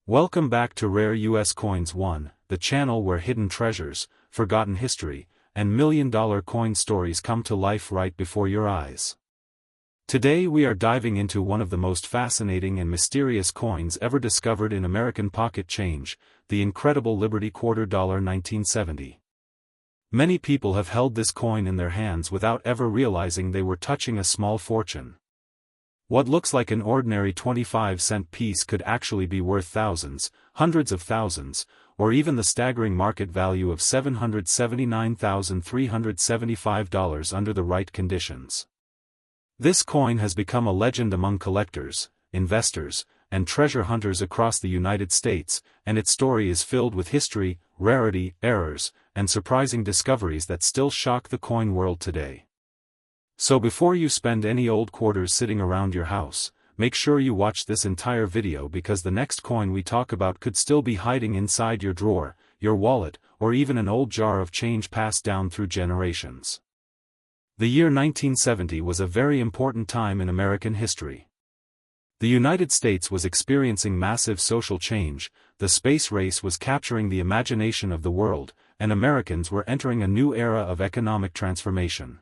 Welcome back to Rare US Coins 1, the channel where hidden treasures, forgotten history, and million-dollar coin stories come to life right before your eyes. Today we are diving into one of the most fascinating and mysterious coins ever discovered in American pocket change, the incredible Liberty Quarter Dollar 1970. Many people have held this coin in their hands without ever realizing they were touching a small fortune. What looks like an ordinary 25-cent piece could actually be worth thousands, hundreds of thousands, or even the staggering market value of $779,375 under the right conditions. This coin has become a legend among collectors, investors, and treasure hunters across the United States, and its story is filled with history, rarity, errors, and surprising discoveries that still shock the coin world today. So before you spend any old quarters sitting around your house, make sure you watch this entire video because the next coin we talk about could still be hiding inside your drawer, your wallet, or even an old jar of change passed down through generations. The year 1970 was a very important time in American history. The United States was experiencing massive social change, the space race was capturing the imagination of the world, and Americans were entering a new era of economic transformation.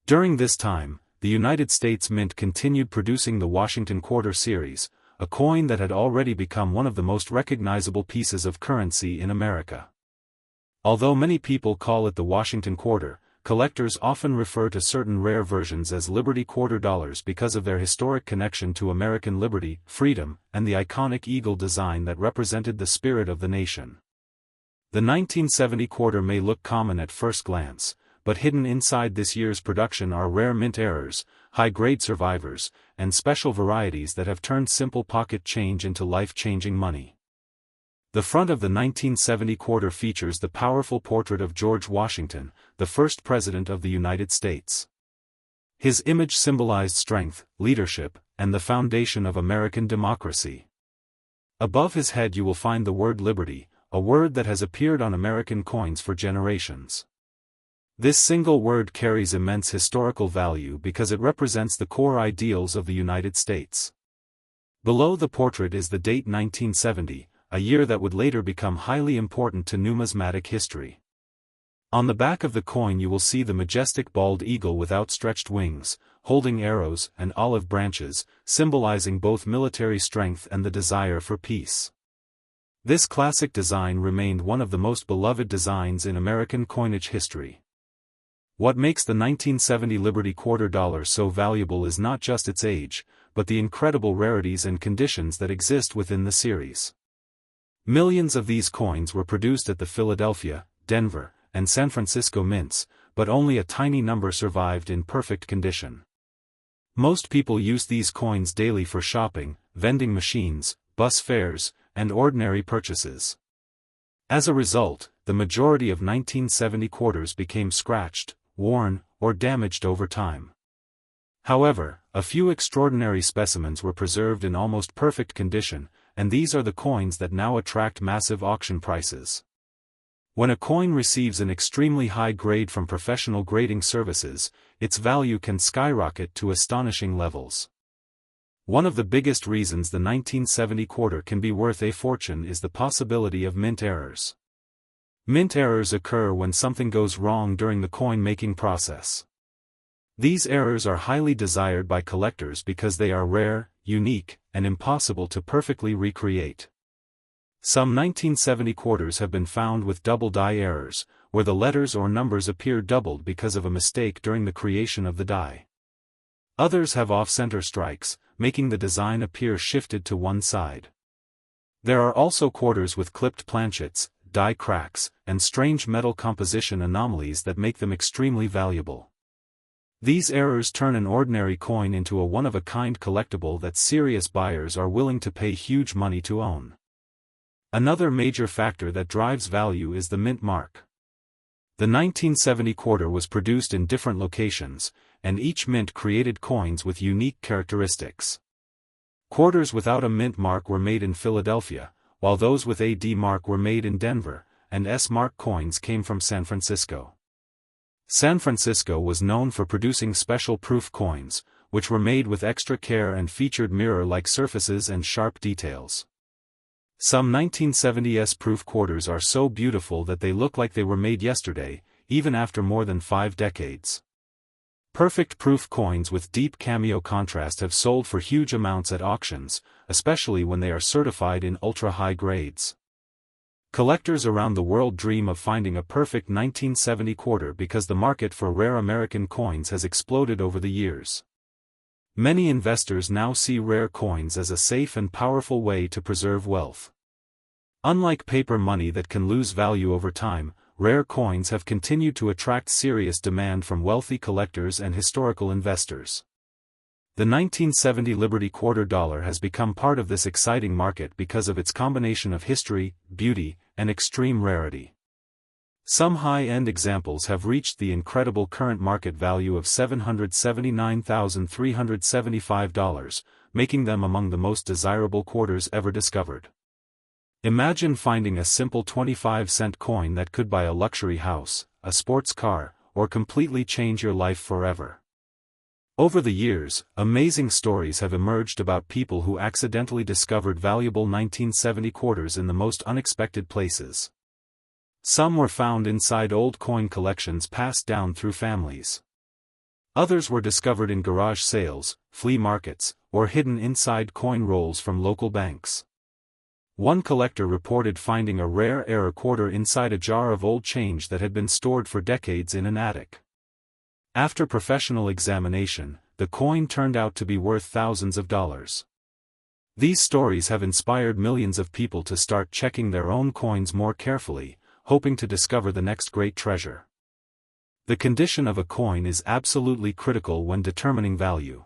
During this time, the United States Mint continued producing the Washington Quarter series, a coin that had already become one of the most recognizable pieces of currency in America. Although many people call it the Washington Quarter, collectors often refer to certain rare versions as Liberty Quarter Dollars because of their historic connection to American liberty, freedom, and the iconic eagle design that represented the spirit of the nation. The 1970 quarter may look common at first glance, but hidden inside this year's production are rare mint errors, high-grade survivors, and special varieties that have turned simple pocket change into life-changing money. The front of the 1970 quarter features the powerful portrait of George Washington, the first President of the United States. His image symbolized strength, leadership, and the foundation of American democracy. Above his head you will find the word liberty, a word that has appeared on American coins for generations. This single word carries immense historical value because it represents the core ideals of the United States. Below the portrait is the date 1970, a year that would later become highly important to numismatic history. On the back of the coin you will see the majestic bald eagle with outstretched wings, holding arrows and olive branches, symbolizing both military strength and the desire for peace. This classic design remained one of the most beloved designs in American coinage history. What makes the 1970 Liberty Quarter Dollar so valuable is not just its age, but the incredible rarities and conditions that exist within the series. Millions of these coins were produced at the Philadelphia, Denver, and San Francisco mints, but only a tiny number survived in perfect condition. Most people use these coins daily for shopping, vending machines, bus fares, and ordinary purchases. As a result, the majority of 1970 quarters became scratched, worn, or damaged over time. However, a few extraordinary specimens were preserved in almost perfect condition, and these are the coins that now attract massive auction prices. When a coin receives an extremely high grade from professional grading services, its value can skyrocket to astonishing levels. One of the biggest reasons the 1970 quarter can be worth a fortune is the possibility of mint errors. Mint errors occur when something goes wrong during the coin-making process. These errors are highly desired by collectors because they are rare, unique, and impossible to perfectly recreate. Some 1970 quarters have been found with double die errors, where the letters or numbers appear doubled because of a mistake during the creation of the die. Others have off-center strikes, making the design appear shifted to one side. There are also quarters with clipped planchets, die cracks, and strange metal composition anomalies that make them extremely valuable. These errors turn an ordinary coin into a one-of-a-kind collectible that serious buyers are willing to pay huge money to own. Another major factor that drives value is the mint mark. The 1970 quarter was produced in different locations, and each mint created coins with unique characteristics. Quarters without a mint mark were made in Philadelphia, while those with a D mark were made in Denver, and S mark coins came from San Francisco. San Francisco was known for producing special proof coins, which were made with extra care and featured mirror-like surfaces and sharp details. Some 1970s proof quarters are so beautiful that they look like they were made yesterday, even after more than 5 decades. Perfect proof coins with deep cameo contrast have sold for huge amounts at auctions, especially when they are certified in ultra-high grades. Collectors around the world dream of finding a perfect 1970 quarter because the market for rare American coins has exploded over the years. Many investors now see rare coins as a safe and powerful way to preserve wealth. Unlike paper money that can lose value over time, rare coins have continued to attract serious demand from wealthy collectors and historical investors. The 1970 Liberty Quarter Dollar has become part of this exciting market because of its combination of history, beauty, and extreme rarity. Some high-end examples have reached the incredible current market value of $779,375, making them among the most desirable quarters ever discovered. Imagine finding a simple 25-cent coin that could buy a luxury house, a sports car, or completely change your life forever. Over the years, amazing stories have emerged about people who accidentally discovered valuable 1970 quarters in the most unexpected places. Some were found inside old coin collections passed down through families. Others were discovered in garage sales, flea markets, or hidden inside coin rolls from local banks. One collector reported finding a rare error quarter inside a jar of old change that had been stored for decades in an attic. After professional examination, the coin turned out to be worth thousands of dollars. These stories have inspired millions of people to start checking their own coins more carefully, hoping to discover the next great treasure. The condition of a coin is absolutely critical when determining value.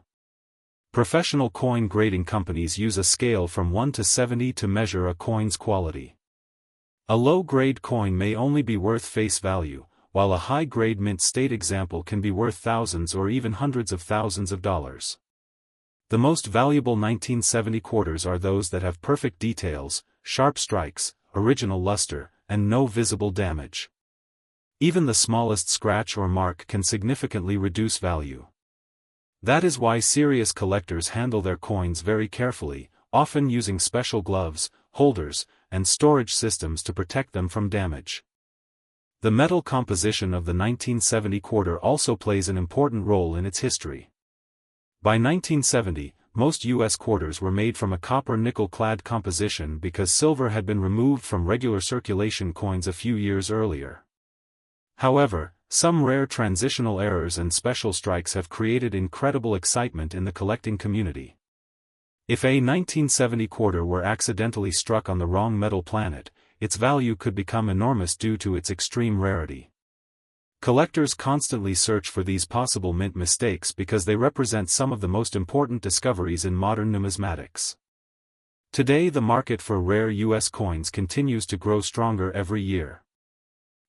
Professional coin grading companies use a scale from 1 to 70 to measure a coin's quality. A low-grade coin may only be worth face value, while a high-grade mint state example can be worth thousands or even hundreds of thousands of dollars. The most valuable 1970 quarters are those that have perfect details, sharp strikes, original luster, and no visible damage. Even the smallest scratch or mark can significantly reduce value. That is why serious collectors handle their coins very carefully, often using special gloves, holders, and storage systems to protect them from damage. The metal composition of the 1970 quarter also plays an important role in its history. By 1970, most U.S. quarters were made from a copper-nickel-clad composition because silver had been removed from regular circulation coins a few years earlier. However, some rare transitional errors and special strikes have created incredible excitement in the collecting community. If a 1970 quarter were accidentally struck on the wrong metal planet, its value could become enormous due to its extreme rarity. Collectors constantly search for these possible mint mistakes because they represent some of the most important discoveries in modern numismatics. Today the market for rare U.S. coins continues to grow stronger every year.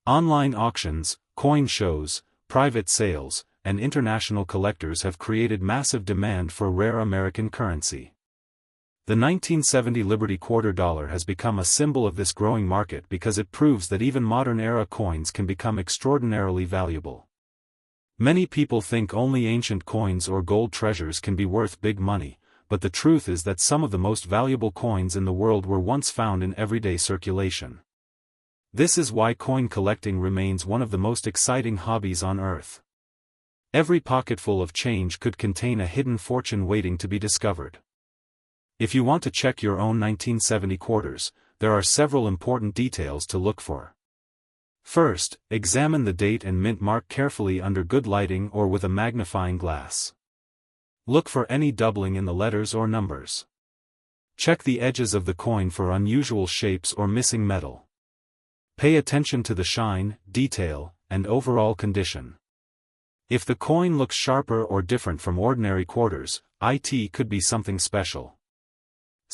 Online auctions, coin shows, private sales, and international collectors have created massive demand for rare American currency. The 1970 Liberty Quarter Dollar has become a symbol of this growing market because it proves that even modern-era coins can become extraordinarily valuable. Many people think only ancient coins or gold treasures can be worth big money, but the truth is that some of the most valuable coins in the world were once found in everyday circulation. This is why coin collecting remains one of the most exciting hobbies on Earth. Every pocketful of change could contain a hidden fortune waiting to be discovered. If you want to check your own 1970 quarters, there are several important details to look for. First, examine the date and mint mark carefully under good lighting or with a magnifying glass. Look for any doubling in the letters or numbers. Check the edges of the coin for unusual shapes or missing metal. Pay attention to the shine, detail, and overall condition. If the coin looks sharper or different from ordinary quarters, it could be something special.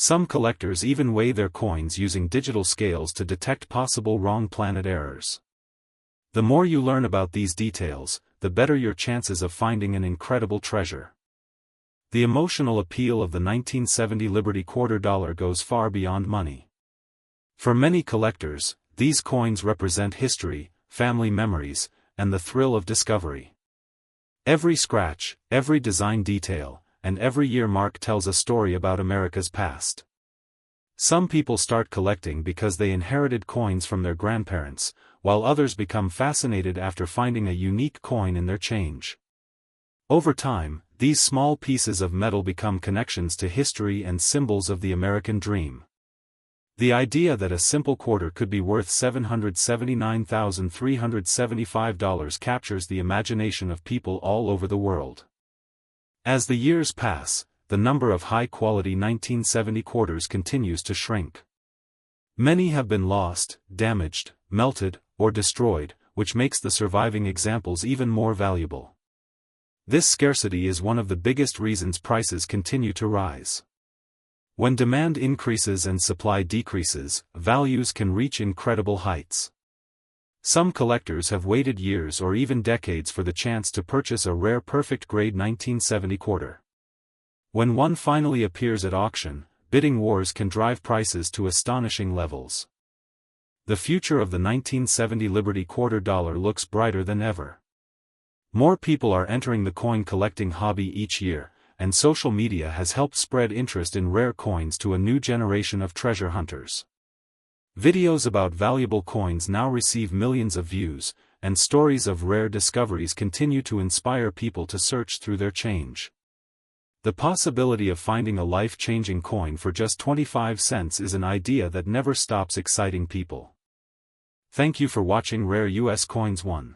Some collectors even weigh their coins using digital scales to detect possible wrong planet errors. The more you learn about these details, the better your chances of finding an incredible treasure. The emotional appeal of the 1970 Liberty Quarter Dollar goes far beyond money. For many collectors, these coins represent history, family memories, and the thrill of discovery. Every scratch, every design detail, and every year mark tells a story about America's past. Some people start collecting because they inherited coins from their grandparents, while others become fascinated after finding a unique coin in their change. Over time, these small pieces of metal become connections to history and symbols of the American dream. The idea that a simple quarter could be worth $779,375 captures the imagination of people all over the world. As the years pass, the number of high-quality 1970 quarters continues to shrink. Many have been lost, damaged, melted, or destroyed, which makes the surviving examples even more valuable. This scarcity is one of the biggest reasons prices continue to rise. When demand increases and supply decreases, values can reach incredible heights. Some collectors have waited years or even decades for the chance to purchase a rare perfect-grade 1970 quarter. When one finally appears at auction, bidding wars can drive prices to astonishing levels. The future of the 1970 Liberty quarter dollar looks brighter than ever. More people are entering the coin collecting hobby each year, and social media has helped spread interest in rare coins to a new generation of treasure hunters. Videos about valuable coins now receive millions of views, and stories of rare discoveries continue to inspire people to search through their change. The possibility of finding a life-changing coin for just 25 cents is an idea that never stops exciting people. Thank you for watching Rare US Coins 1.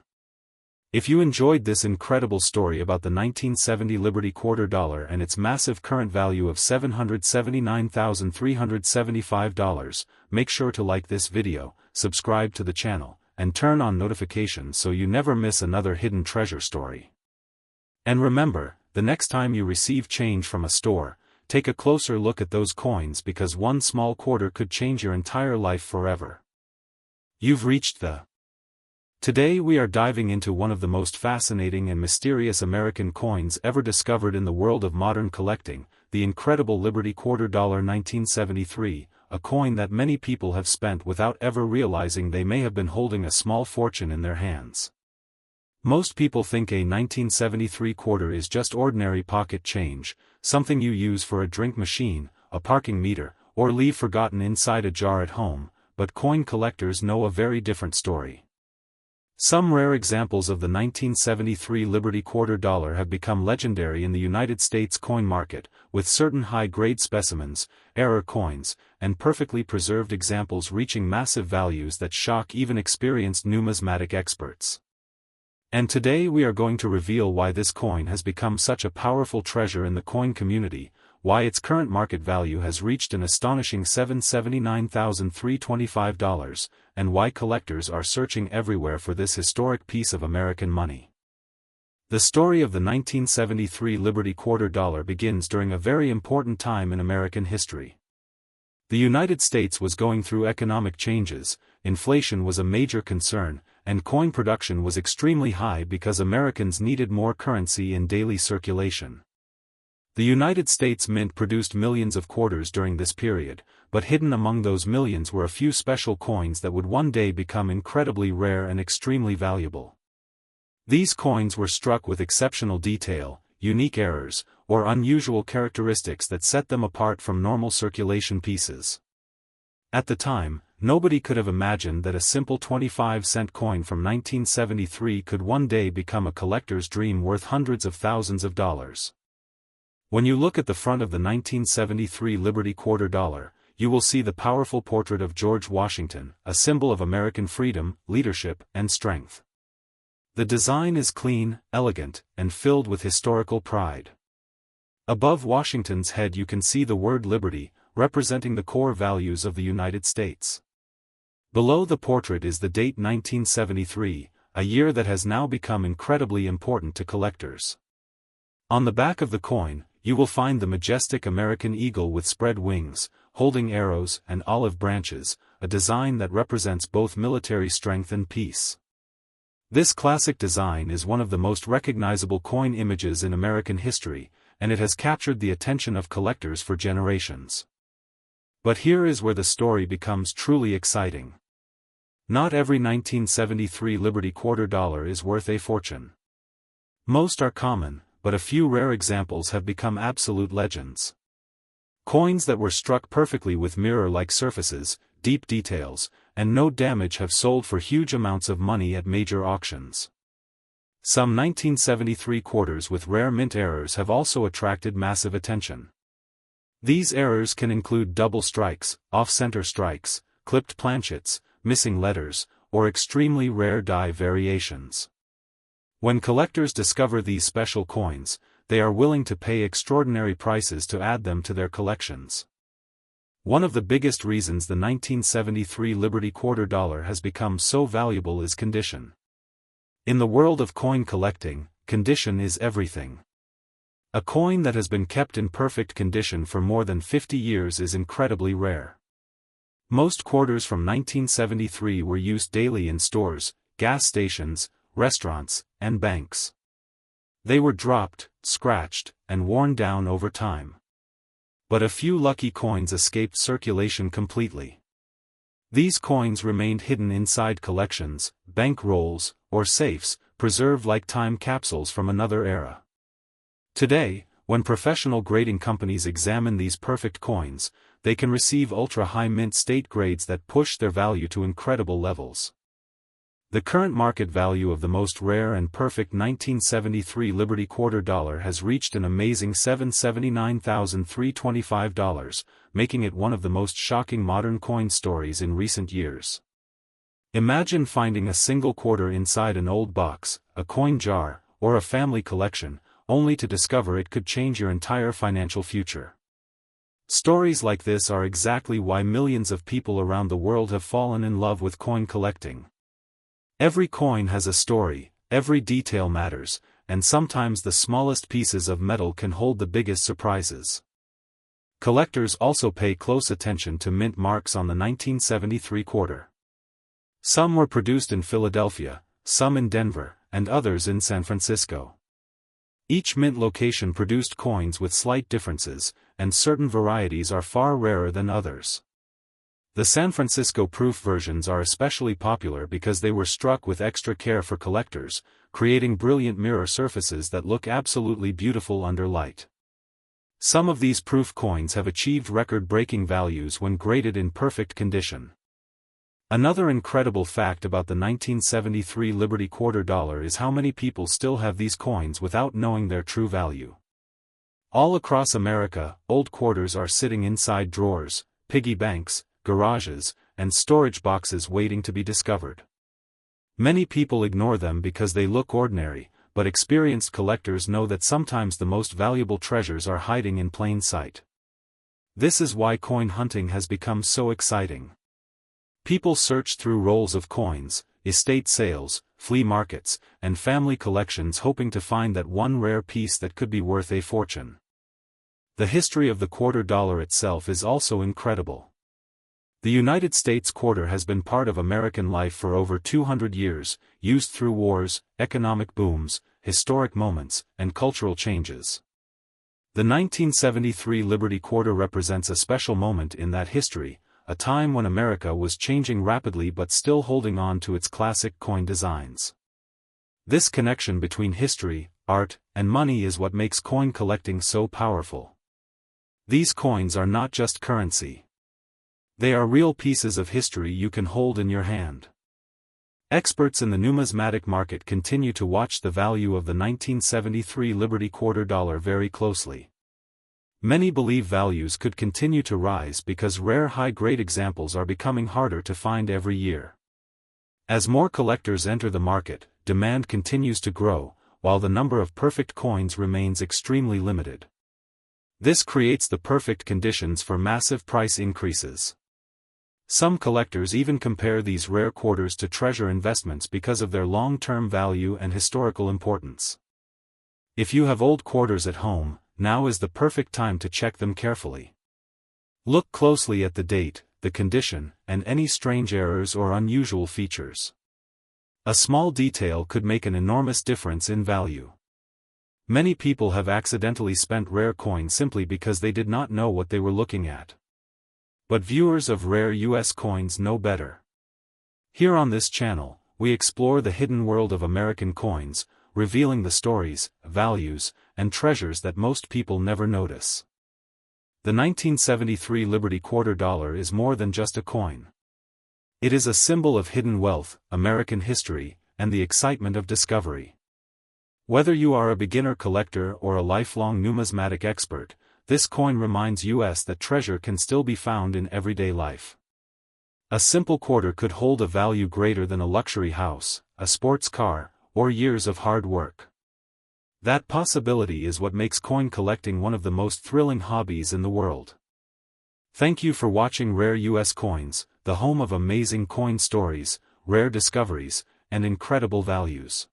If you enjoyed this incredible story about the 1970 Liberty quarter dollar and its massive current value of $779,375, make sure to like this video, subscribe to the channel, and turn on notifications so you never miss another hidden treasure story. And remember, the next time you receive change from a store, take a closer look at those coins because one small quarter could change your entire life forever. You've reached the Today we are diving into one of the most fascinating and mysterious American coins ever discovered in the world of modern collecting, the incredible Liberty quarter dollar 1973, a coin that many people have spent without ever realizing they may have been holding a small fortune in their hands. Most people think a 1973 quarter is just ordinary pocket change, something you use for a drink machine, a parking meter, or leave forgotten inside a jar at home, but coin collectors know a very different story. Some rare examples of the 1973 Liberty quarter dollar have become legendary in the United States coin market, with certain high-grade specimens, error coins, and perfectly preserved examples reaching massive values that shock even experienced numismatic experts. And today we are going to reveal why this coin has become such a powerful treasure in the coin community, why its current market value has reached an astonishing $779,325, and why collectors are searching everywhere for this historic piece of American money. The story of the 1973 Liberty quarter dollar begins during a very important time in American history. The United States was going through economic changes, inflation was a major concern, and coin production was extremely high because Americans needed more currency in daily circulation. The United States Mint produced millions of quarters during this period, but hidden among those millions were a few special coins that would one day become incredibly rare and extremely valuable. These coins were struck with exceptional detail, unique errors, or unusual characteristics that set them apart from normal circulation pieces. At the time, nobody could have imagined that a simple 25-cent coin from 1973 could one day become a collector's dream worth hundreds of thousands of dollars. When you look at the front of the 1973 Liberty quarter dollar, you will see the powerful portrait of George Washington, a symbol of American freedom, leadership, and strength. The design is clean, elegant, and filled with historical pride. Above Washington's head you can see the word Liberty, representing the core values of the United States. Below the portrait is the date 1973, a year that has now become incredibly important to collectors. On the back of the coin, you will find the majestic American eagle with spread wings, holding arrows and olive branches, a design that represents both military strength and peace. This classic design is one of the most recognizable coin images in American history, and it has captured the attention of collectors for generations. But here is where the story becomes truly exciting. Not every 1973 Liberty quarter dollar is worth a fortune. Most are common, but a few rare examples have become absolute legends. Coins that were struck perfectly with mirror-like surfaces, deep details, and no damage have sold for huge amounts of money at major auctions. Some 1973 quarters with rare mint errors have also attracted massive attention. These errors can include double strikes, off-center strikes, clipped planchets, missing letters, or extremely rare die variations. When collectors discover these special coins, they are willing to pay extraordinary prices to add them to their collections. One of the biggest reasons the 1973 Liberty Quarter Dollar has become so valuable is condition. In the world of coin collecting, condition is everything. A coin that has been kept in perfect condition for more than 50 years is incredibly rare. Most quarters from 1973 were used daily in stores, gas stations, restaurants, and banks. They were dropped, scratched, and worn down over time. But a few lucky coins escaped circulation completely. These coins remained hidden inside collections, bank rolls, or safes, preserved like time capsules from another era. Today, when professional grading companies examine these perfect coins, they can receive ultra-high mint state grades that push their value to incredible levels. The current market value of the most rare and perfect 1973 Liberty Quarter Dollar has reached an amazing $779,325, making it one of the most shocking modern coin stories in recent years. Imagine finding a single quarter inside an old box, a coin jar, or a family collection, only to discover it could change your entire financial future. Stories like this are exactly why millions of people around the world have fallen in love with coin collecting. Every coin has a story, every detail matters, and sometimes the smallest pieces of metal can hold the biggest surprises. Collectors also pay close attention to mint marks on the 1973 quarter. Some were produced in Philadelphia, some in Denver, and others in San Francisco. Each mint location produced coins with slight differences, and certain varieties are far rarer than others. The San Francisco proof versions are especially popular because they were struck with extra care for collectors, creating brilliant mirror surfaces that look absolutely beautiful under light. Some of these proof coins have achieved record-breaking values when graded in perfect condition. Another incredible fact about the 1973 Liberty Quarter Dollar is how many people still have these coins without knowing their true value. All across America, old quarters are sitting inside drawers, piggy banks, garages, and storage boxes waiting to be discovered. Many people ignore them because they look ordinary, but experienced collectors know that sometimes the most valuable treasures are hiding in plain sight. This is why coin hunting has become so exciting. People search through rolls of coins, estate sales, flea markets, and family collections hoping to find that one rare piece that could be worth a fortune. The history of the quarter dollar itself is also incredible. The United States quarter has been part of American life for over 200 years, used through wars, economic booms, historic moments, and cultural changes. The 1973 Liberty Quarter represents a special moment in that history, a time when America was changing rapidly but still holding on to its classic coin designs. This connection between history, art, and money is what makes coin collecting so powerful. These coins are not just currency. They are real pieces of history you can hold in your hand. Experts in the numismatic market continue to watch the value of the 1973 Liberty Quarter Dollar very closely. Many believe values could continue to rise because rare high-grade examples are becoming harder to find every year. As more collectors enter the market, demand continues to grow, while the number of perfect coins remains extremely limited. This creates the perfect conditions for massive price increases. Some collectors even compare these rare quarters to treasure investments because of their long-term value and historical importance. If you have old quarters at home, now is the perfect time to check them carefully. Look closely at the date, the condition, and any strange errors or unusual features. A small detail could make an enormous difference in value. Many people have accidentally spent rare coins simply because they did not know what they were looking at. But viewers of rare US coins know better. Here on this channel, we explore the hidden world of American coins, revealing the stories, values, and treasures that most people never notice. The 1973 Liberty Quarter Dollar is more than just a coin. It is a symbol of hidden wealth, American history, and the excitement of discovery. Whether you are a beginner collector or a lifelong numismatic expert, this coin reminds us that treasure can still be found in everyday life. A simple quarter could hold a value greater than a luxury house, a sports car, or years of hard work. That possibility is what makes coin collecting one of the most thrilling hobbies in the world. Thank you for watching Rare US Coins, the home of amazing coin stories, rare discoveries, and incredible values.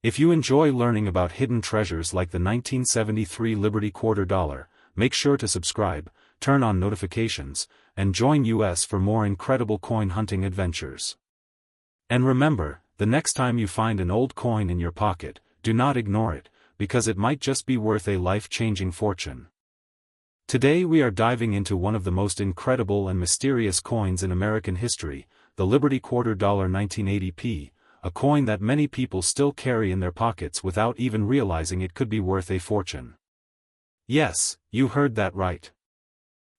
If you enjoy learning about hidden treasures like the 1973 Liberty Quarter Dollar, make sure to subscribe, turn on notifications, and join us for more incredible coin hunting adventures. And remember, the next time you find an old coin in your pocket, do not ignore it, because it might just be worth a life-changing fortune. Today we are diving into one of the most incredible and mysterious coins in American history, the Liberty Quarter Dollar 1980p, a coin that many people still carry in their pockets without even realizing it could be worth a fortune. Yes, you heard that right.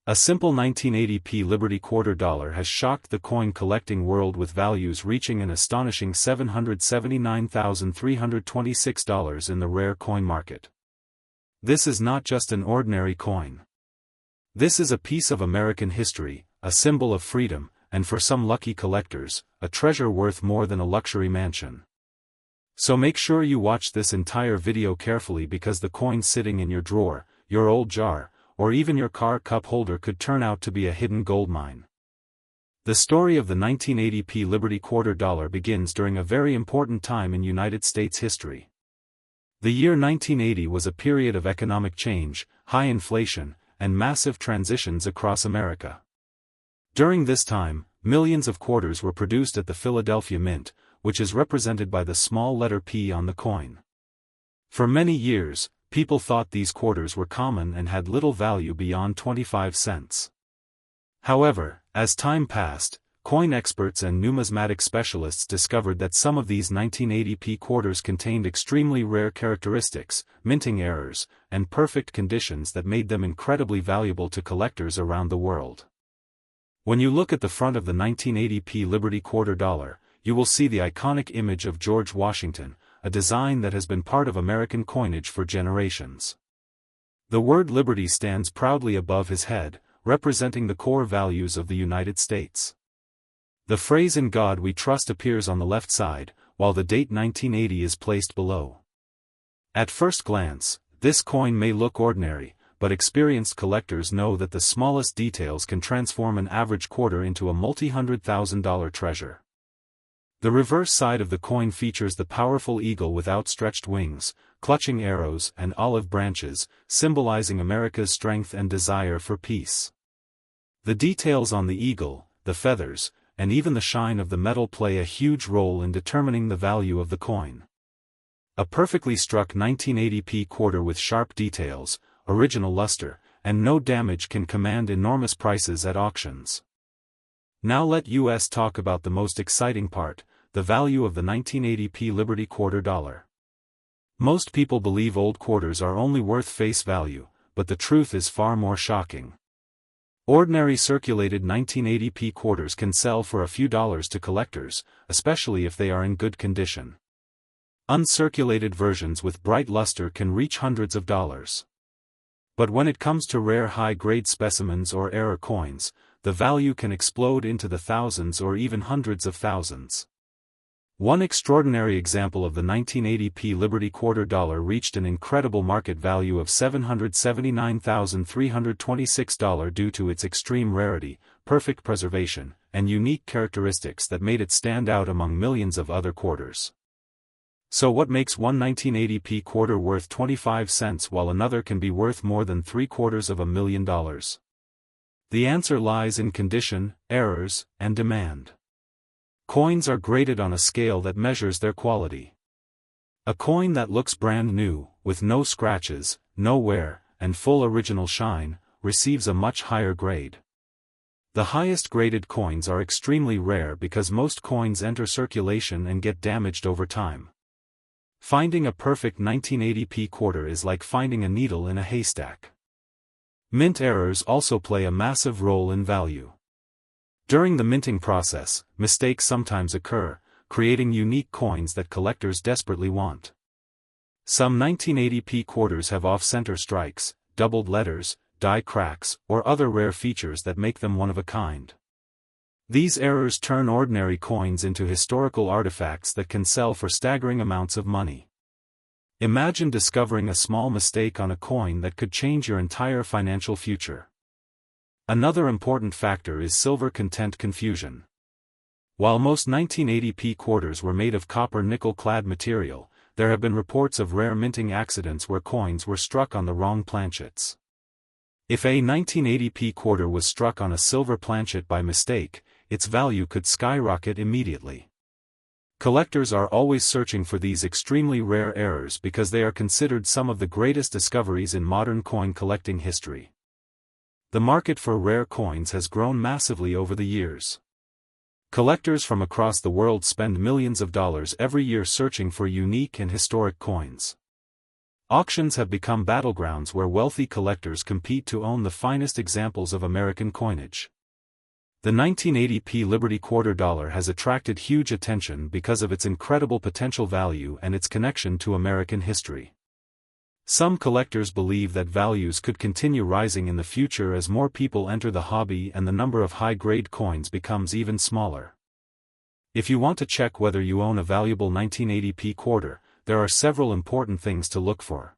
A simple 1980p Liberty Quarter Dollar has shocked the coin collecting world with values reaching an astonishing $779,326 in the rare coin market. This is not just an ordinary coin. This is a piece of American history, a symbol of freedom, and for some lucky collectors, a treasure worth more than a luxury mansion. So make sure you watch this entire video carefully, because the coin sitting in your drawer, your old jar, or even your car cup holder could turn out to be a hidden goldmine. The story of the 1980p Liberty Quarter Dollar begins during a very important time in United States history. The year 1980 was a period of economic change, high inflation, and massive transitions across America. During this time, millions of quarters were produced at the Philadelphia Mint, which is represented by the small letter P on the coin. For many years, people thought these quarters were common and had little value beyond 25 cents. However, as time passed, coin experts and numismatic specialists discovered that some of these 1980p quarters contained extremely rare characteristics, minting errors, and perfect conditions that made them incredibly valuable to collectors around the world. When you look at the front of the 1980p Liberty Quarter Dollar, you will see the iconic image of George Washington, a design that has been part of American coinage for generations. The word Liberty stands proudly above his head, representing the core values of the United States. The phrase "In God We Trust" appears on the left side, while the date 1980 is placed below. At first glance, this coin may look ordinary, but experienced collectors know that the smallest details can transform an average quarter into a multi-$100,000 treasure. The reverse side of the coin features the powerful eagle with outstretched wings, clutching arrows and olive branches, symbolizing America's strength and desire for peace. The details on the eagle, the feathers, and even the shine of the metal play a huge role in determining the value of the coin. A perfectly struck 1980p quarter with sharp details, original luster, and no damage can command enormous prices at auctions. Now let us talk about the most exciting part, the value of the 1980p Liberty Quarter Dollar. Most people believe old quarters are only worth face value, but the truth is far more shocking. Ordinary circulated 1980p quarters can sell for a few dollars to collectors, especially if they are in good condition. Uncirculated versions with bright luster can reach hundreds of dollars. But when it comes to rare high-grade specimens or error coins, the value can explode into the thousands or even hundreds of thousands. One extraordinary example of the 1980p Liberty Quarter Dollar reached an incredible market value of $779,326 due to its extreme rarity, perfect preservation, and unique characteristics that made it stand out among millions of other quarters. So what makes one 1980p quarter worth 25 cents while another can be worth more than $750,000? The answer lies in condition, errors, and demand. Coins are graded on a scale that measures their quality. A coin that looks brand new, with no scratches, no wear, and full original shine, receives a much higher grade. The highest graded coins are extremely rare because most coins enter circulation and get damaged over time. Finding a perfect 1980p quarter is like finding a needle in a haystack. Mint errors also play a massive role in value. During the minting process, mistakes sometimes occur, creating unique coins that collectors desperately want. Some 1980p quarters have off-center strikes, doubled letters, die cracks, or other rare features that make them one of a kind. These errors turn ordinary coins into historical artifacts that can sell for staggering amounts of money. Imagine discovering a small mistake on a coin that could change your entire financial future. Another important factor is silver content confusion. While most 1980p quarters were made of copper-nickel-clad material, there have been reports of rare minting accidents where coins were struck on the wrong planchets. If a 1980p quarter was struck on a silver planchet by mistake, its value could skyrocket immediately. Collectors are always searching for these extremely rare errors because they are considered some of the greatest discoveries in modern coin collecting history. The market for rare coins has grown massively over the years. Collectors from across the world spend millions of dollars every year searching for unique and historic coins. Auctions have become battlegrounds where wealthy collectors compete to own the finest examples of American coinage. The 1980p Liberty Quarter Dollar has attracted huge attention because of its incredible potential value and its connection to American history. Some collectors believe that values could continue rising in the future as more people enter the hobby and the number of high-grade coins becomes even smaller. If you want to check whether you own a valuable 1980p quarter, there are several important things to look for.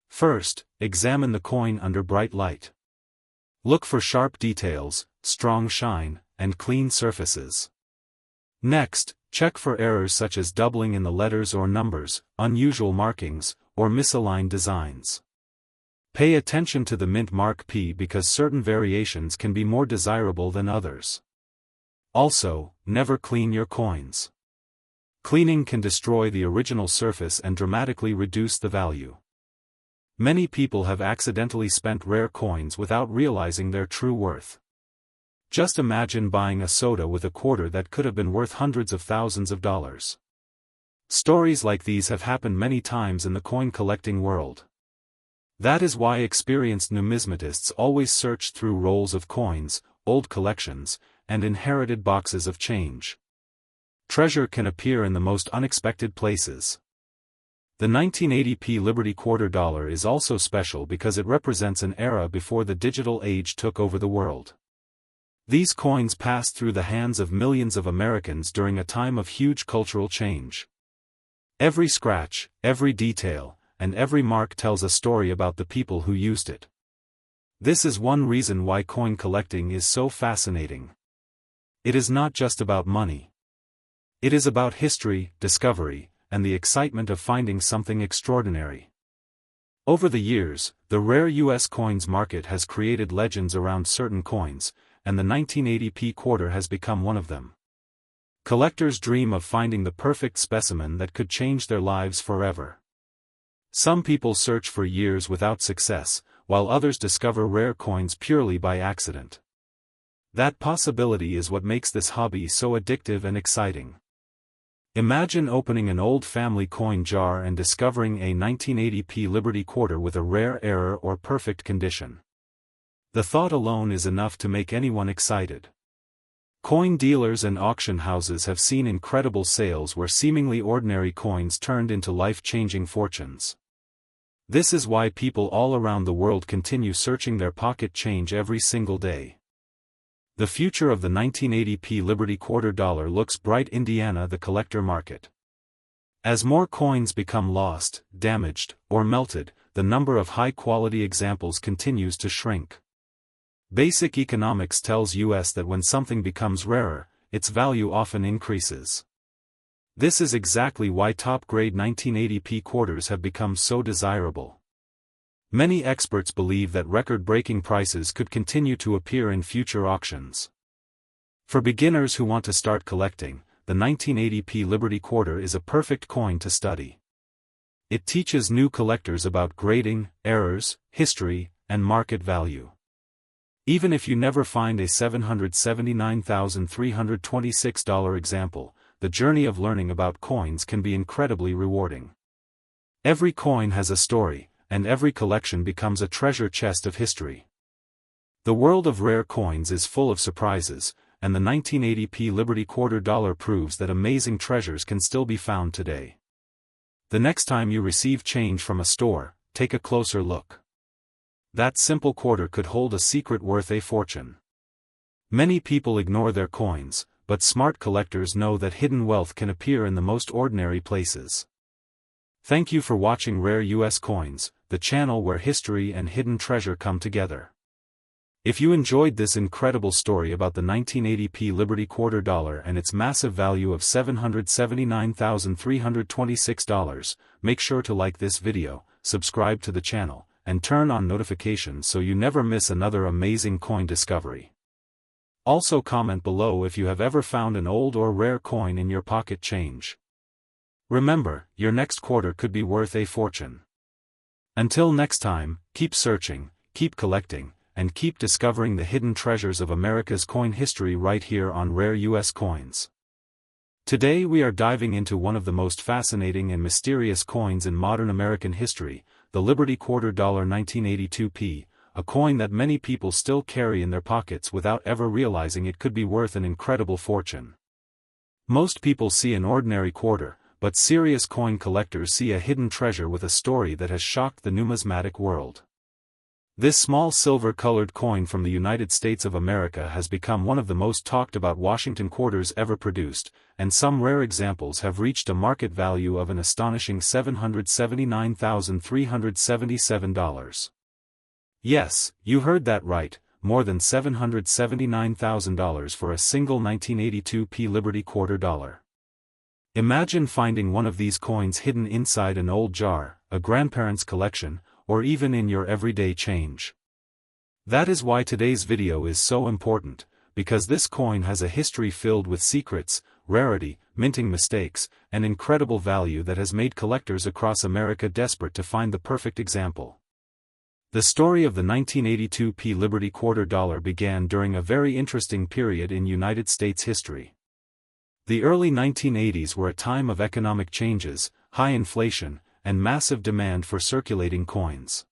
First, examine the coin under bright light. Look for sharp details, strong shine, and clean surfaces. Next, check for errors such as doubling in the letters or numbers, unusual markings, or misaligned designs. Pay attention to the mint mark P because certain variations can be more desirable than others. Also, never clean your coins. Cleaning can destroy the original surface and dramatically reduce the value. Many people have accidentally spent rare coins without realizing their true worth. Just imagine buying a soda with a quarter that could have been worth hundreds of thousands of dollars. Stories like these have happened many times in the coin collecting world. That is why experienced numismatists always search through rolls of coins, old collections, and inherited boxes of change. Treasure can appear in the most unexpected places. The 1980p Liberty Quarter Dollar is also special because it represents an era before the digital age took over the world. These coins passed through the hands of millions of Americans during a time of huge cultural change. Every scratch, every detail, and every mark tells a story about the people who used it. This is one reason why coin collecting is so fascinating. It is not just about money. It is about history, discovery, and the excitement of finding something extraordinary. Over the years, the rare U.S. coins market has created legends around certain coins, and the 1980p quarter has become one of them. Collectors dream of finding the perfect specimen that could change their lives forever. Some people search for years without success, while others discover rare coins purely by accident. That possibility is what makes this hobby so addictive and exciting. Imagine opening an old family coin jar and discovering a 1980p Liberty Quarter with a rare error or perfect condition. The thought alone is enough to make anyone excited. Coin dealers and auction houses have seen incredible sales where seemingly ordinary coins turned into life-changing fortunes. This is why people all around the world continue searching their pocket change every single day. The future of the 1980p Liberty Quarter Dollar looks bright. Indiana, the collector market. As more coins become lost, damaged, or melted, the number of high-quality examples continues to shrink. Basic economics tells us that when something becomes rarer, its value often increases. This is exactly why top-grade 1980p quarters have become so desirable. Many experts believe that record-breaking prices could continue to appear in future auctions. For beginners who want to start collecting, the 1980p Liberty Quarter is a perfect coin to study. It teaches new collectors about grading, errors, history, and market value. Even if you never find a $779,326 example, the journey of learning about coins can be incredibly rewarding. Every coin has a story, and every collection becomes a treasure chest of history. The world of rare coins is full of surprises, and the 1980p Liberty Quarter Dollar proves that amazing treasures can still be found today. The next time you receive change from a store, take a closer look. That simple quarter could hold a secret worth a fortune. Many people ignore their coins, but smart collectors know that hidden wealth can appear in the most ordinary places. Thank you for watching Rare US Coins, the channel where history and hidden treasure come together. If you enjoyed this incredible story about the 1980p Liberty Quarter Dollar and its massive value of $779,326, make sure to like this video, subscribe to the channel, and turn on notifications so you never miss another amazing coin discovery. Also comment below if you have ever found an old or rare coin in your pocket change. Remember, your next quarter could be worth a fortune. Until next time, keep searching, keep collecting, and keep discovering the hidden treasures of America's coin history right here on Rare US Coins. Today we are diving into one of the most fascinating and mysterious coins in modern American history, the Liberty Quarter Dollar 1982p, a coin that many people still carry in their pockets without ever realizing it could be worth an incredible fortune. Most people see an ordinary quarter, but serious coin collectors see a hidden treasure with a story that has shocked the numismatic world. This small silver-colored coin from the United States of America has become one of the most talked about Washington quarters ever produced, and some rare examples have reached a market value of an astonishing $779,377. Yes, you heard that right, more than $779,000 for a single 1982p Liberty Quarter Dollar. Imagine finding one of these coins hidden inside an old jar, a grandparent's collection, or even in your everyday change. That is why today's video is so important, because this coin has a history filled with secrets, rarity, minting mistakes, and incredible value that has made collectors across America desperate to find the perfect example. The story of the 1982p Liberty Quarter Dollar began during a very interesting period in United States history. The early 1980s were a time of economic changes, high inflation, and massive demand for circulating coins.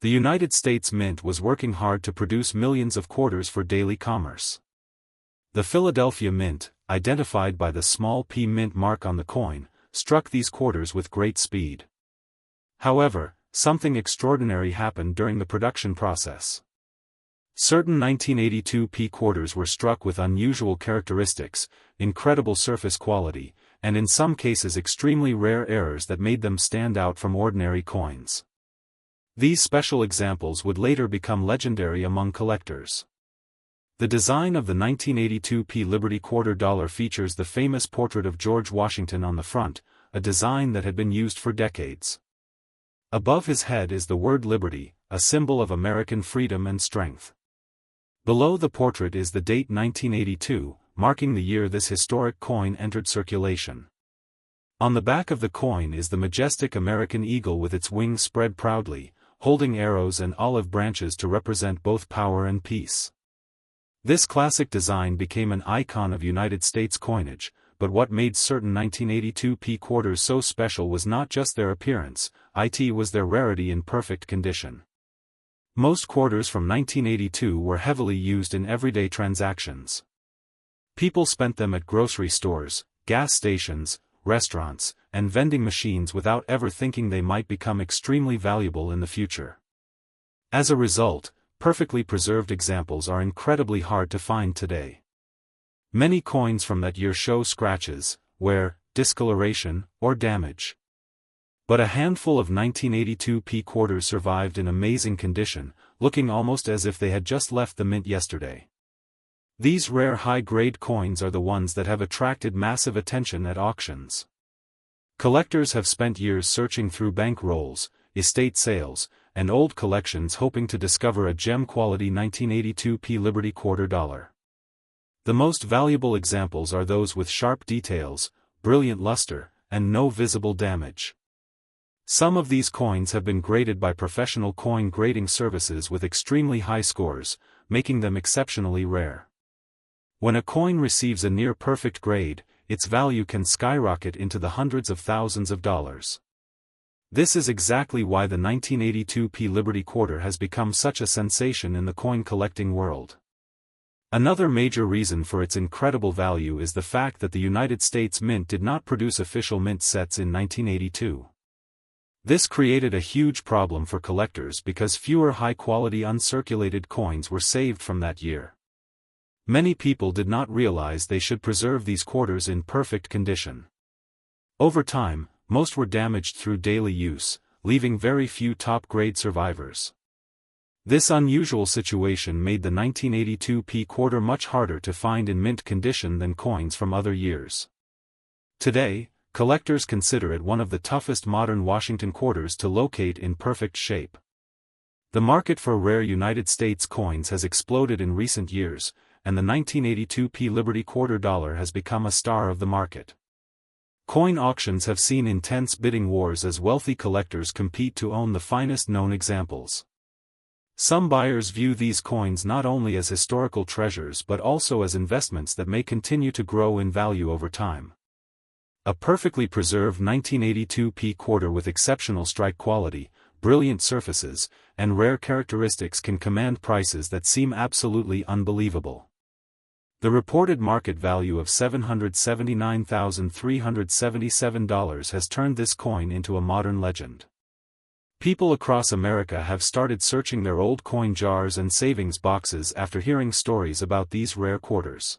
The United States Mint was working hard to produce millions of quarters for daily commerce. The Philadelphia Mint, identified by the small P mint mark on the coin, struck these quarters with great speed. However, something extraordinary happened during the production process. Certain 1982p quarters were struck with unusual characteristics, incredible surface quality, and in some cases extremely rare errors that made them stand out from ordinary coins. These special examples would later become legendary among collectors. The design of the 1982p Liberty Quarter Dollar features the famous portrait of George Washington on the front, a design that had been used for decades. Above his head is the word Liberty, a symbol of American freedom and strength. Below the portrait is the date 1982, marking the year this historic coin entered circulation. On the back of the coin is the majestic American eagle with its wings spread proudly, holding arrows and olive branches to represent both power and peace. This classic design became an icon of United States coinage, but what made certain 1982p quarters so special was not just their appearance, it was their rarity in perfect condition. Most quarters from 1982 were heavily used in everyday transactions. People spent them at grocery stores, gas stations, restaurants, and vending machines without ever thinking they might become extremely valuable in the future. As a result, perfectly preserved examples are incredibly hard to find today. Many coins from that year show scratches, wear, discoloration, or damage. But a handful of 1982p quarters survived in amazing condition, looking almost as if they had just left the mint yesterday. These rare high-grade coins are the ones that have attracted massive attention at auctions. Collectors have spent years searching through bank rolls, estate sales, and old collections hoping to discover a gem-quality 1982p Liberty Quarter Dollar. The most valuable examples are those with sharp details, brilliant luster, and no visible damage. Some of these coins have been graded by professional coin grading services with extremely high scores, making them exceptionally rare. When a coin receives a near-perfect grade, its value can skyrocket into the hundreds of thousands of dollars. This is exactly why the 1982p Liberty Quarter has become such a sensation in the coin collecting world. Another major reason for its incredible value is the fact that the United States Mint did not produce official mint sets in 1982. This created a huge problem for collectors because fewer high-quality uncirculated coins were saved from that year. Many people did not realize they should preserve these quarters in perfect condition. Over time, most were damaged through daily use, leaving very few top-grade survivors. This unusual situation made the 1982p quarter much harder to find in mint condition than coins from other years. Today, collectors consider it one of the toughest modern Washington quarters to locate in perfect shape. The market for rare United States coins has exploded in recent years, and the 1982p Liberty Quarter dollar has become a star of the market. Coin auctions have seen intense bidding wars as wealthy collectors compete to own the finest known examples. Some buyers view these coins not only as historical treasures but also as investments that may continue to grow in value over time. A perfectly preserved 1982p quarter with exceptional strike quality, brilliant surfaces, and rare characteristics can command prices that seem absolutely unbelievable. The reported market value of $779,377 has turned this coin into a modern legend. People across America have started searching their old coin jars and savings boxes after hearing stories about these rare quarters.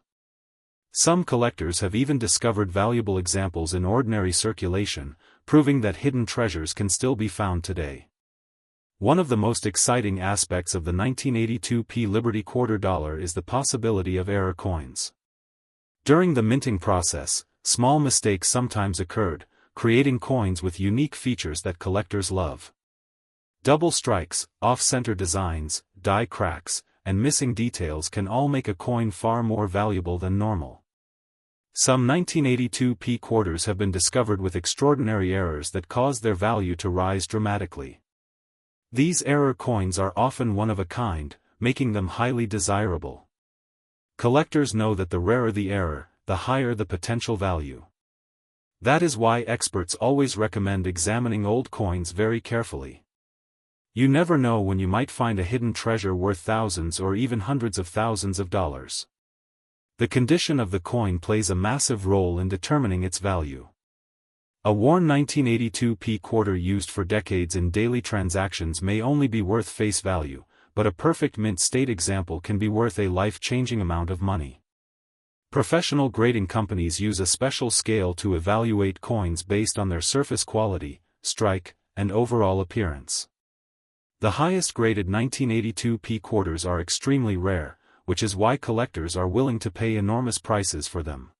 Some collectors have even discovered valuable examples in ordinary circulation, proving that hidden treasures can still be found today. One of the most exciting aspects of the 1982p Liberty Quarter dollar is the possibility of error coins. During the minting process, small mistakes sometimes occurred, creating coins with unique features that collectors love. Double strikes, off-center designs, die cracks, and missing details can all make a coin far more valuable than normal. Some 1982p quarters have been discovered with extraordinary errors that cause their value to rise dramatically. These error coins are often one of a kind, making them highly desirable. Collectors know that the rarer the error, the higher the potential value. That is why experts always recommend examining old coins very carefully. You never know when you might find a hidden treasure worth thousands or even hundreds of thousands of dollars. The condition of the coin plays a massive role in determining its value. A worn 1982p quarter used for decades in daily transactions may only be worth face value, but a perfect mint state example can be worth a life-changing amount of money. Professional grading companies use a special scale to evaluate coins based on their surface quality, strike, and overall appearance. The highest graded 1982p quarters are extremely rare, which is why collectors are willing to pay enormous prices for them.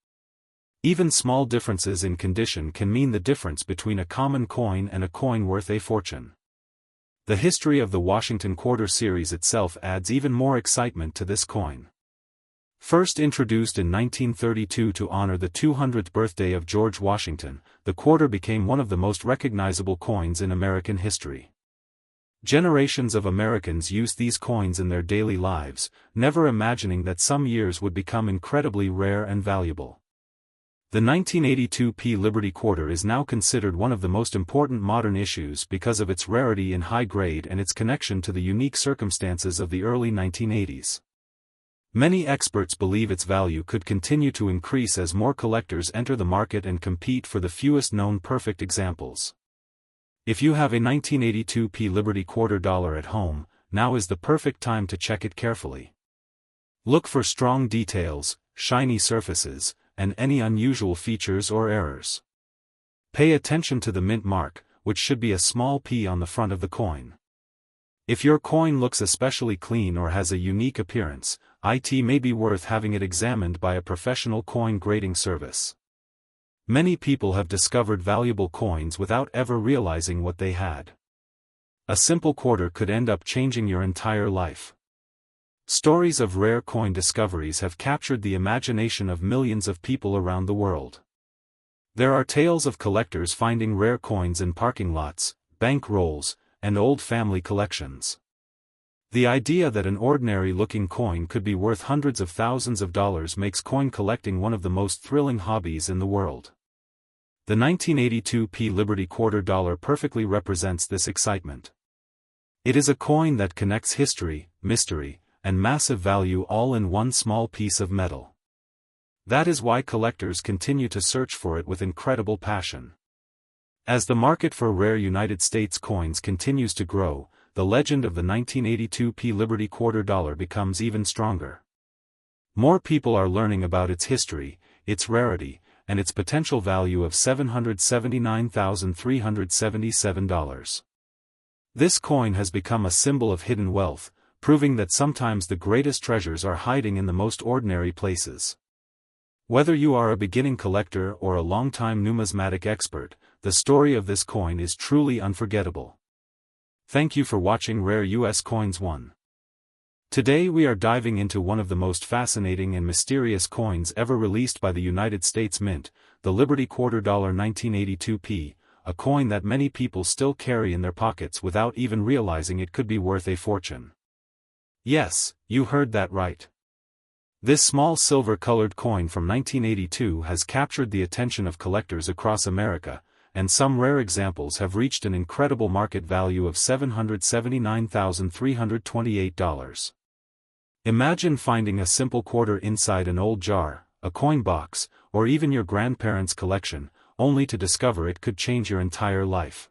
Even small differences in condition can mean the difference between a common coin and a coin worth a fortune. The history of the Washington Quarter series itself adds even more excitement to this coin. First introduced in 1932 to honor the 200th birthday of George Washington, the quarter became one of the most recognizable coins in American history. Generations of Americans used these coins in their daily lives, never imagining that some years would become incredibly rare and valuable. The 1982p Liberty Quarter is now considered one of the most important modern issues because of its rarity in high grade and its connection to the unique circumstances of the early 1980s. Many experts believe its value could continue to increase as more collectors enter the market and compete for the fewest known perfect examples. If you have a 1982p Liberty Quarter dollar at home, now is the perfect time to check it carefully. Look for strong details, shiny surfaces, and any unusual features or errors. Pay attention to the mint mark, which should be a small p on the front of the coin. If your coin looks especially clean or has a unique appearance, it may be worth having it examined by a professional coin grading service. Many people have discovered valuable coins without ever realizing what they had. A simple quarter could end up changing your entire life. Stories of rare coin discoveries have captured the imagination of millions of people around the world. There are tales of collectors finding rare coins in parking lots, bank rolls, and old family collections. The idea that an ordinary-looking coin could be worth hundreds of thousands of dollars makes coin collecting one of the most thrilling hobbies in the world. The 1982p Liberty quarter dollar perfectly represents this excitement. It is a coin that connects history, mystery, and massive value all in one small piece of metal. That is why collectors continue to search for it with incredible passion. As the market for rare United States coins continues to grow, the legend of the 1982p Liberty quarter dollar becomes even stronger. More people are learning about its history, its rarity, and its potential value of $779,377. This coin has become a symbol of hidden wealth, proving that sometimes the greatest treasures are hiding in the most ordinary places. Whether you are a beginning collector or a long-time numismatic expert, the story of this coin is truly unforgettable. Thank you for watching Rare US Coins 1. Today we are diving into one of the most fascinating and mysterious coins ever released by the United States Mint, the Liberty quarter dollar 1982p, a coin that many people still carry in their pockets without even realizing it could be worth a fortune. Yes, you heard that right. This small silver-colored coin from 1982 has captured the attention of collectors across America, and some rare examples have reached an incredible market value of $779,328. Imagine finding a simple quarter inside an old jar, a coin box, or even your grandparents' collection, only to discover it could change your entire life.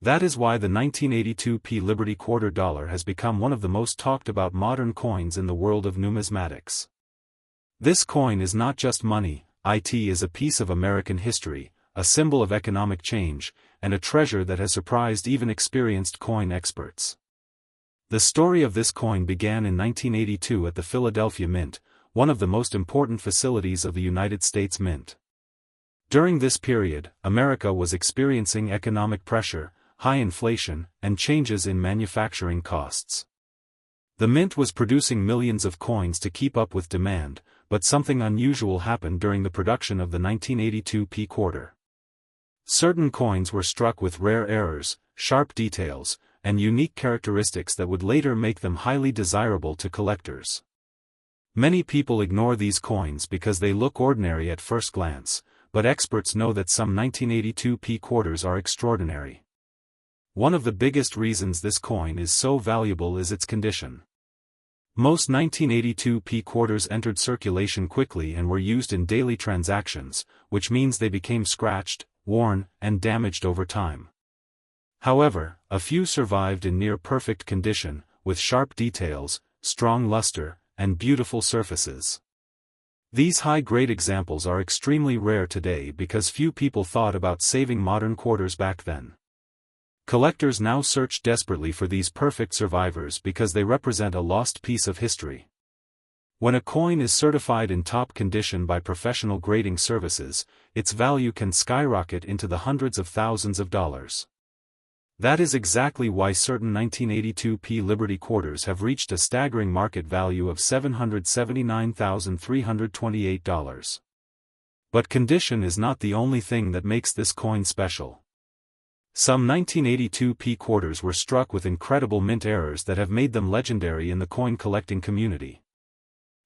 That is why the 1982p Liberty quarter dollar has become one of the most talked about modern coins in the world of numismatics. This coin is not just money, it is a piece of American history, a symbol of economic change, and a treasure that has surprised even experienced coin experts. The story of this coin began in 1982 at the Philadelphia Mint, one of the most important facilities of the United States Mint. During this period, America was experiencing economic pressure, high inflation, and changes in manufacturing costs. The Mint was producing millions of coins to keep up with demand, but something unusual happened during the production of the 1982p quarter. Certain coins were struck with rare errors, sharp details, and unique characteristics that would later make them highly desirable to collectors. Many people ignore these coins because they look ordinary at first glance, but experts know that some 1982p quarters are extraordinary. One of the biggest reasons this coin is so valuable is its condition. Most 1982p quarters entered circulation quickly and were used in daily transactions, which means they became scratched, worn, and damaged over time. However, a few survived in near-perfect condition, with sharp details, strong luster, and beautiful surfaces. These high-grade examples are extremely rare today because few people thought about saving modern quarters back then. Collectors now search desperately for these perfect survivors because they represent a lost piece of history. When a coin is certified in top condition by professional grading services, its value can skyrocket into the hundreds of thousands of dollars. That is exactly why certain 1982p Liberty quarters have reached a staggering market value of $779,328. But condition is not the only thing that makes this coin special. Some 1982p quarters were struck with incredible mint errors that have made them legendary in the coin collecting community.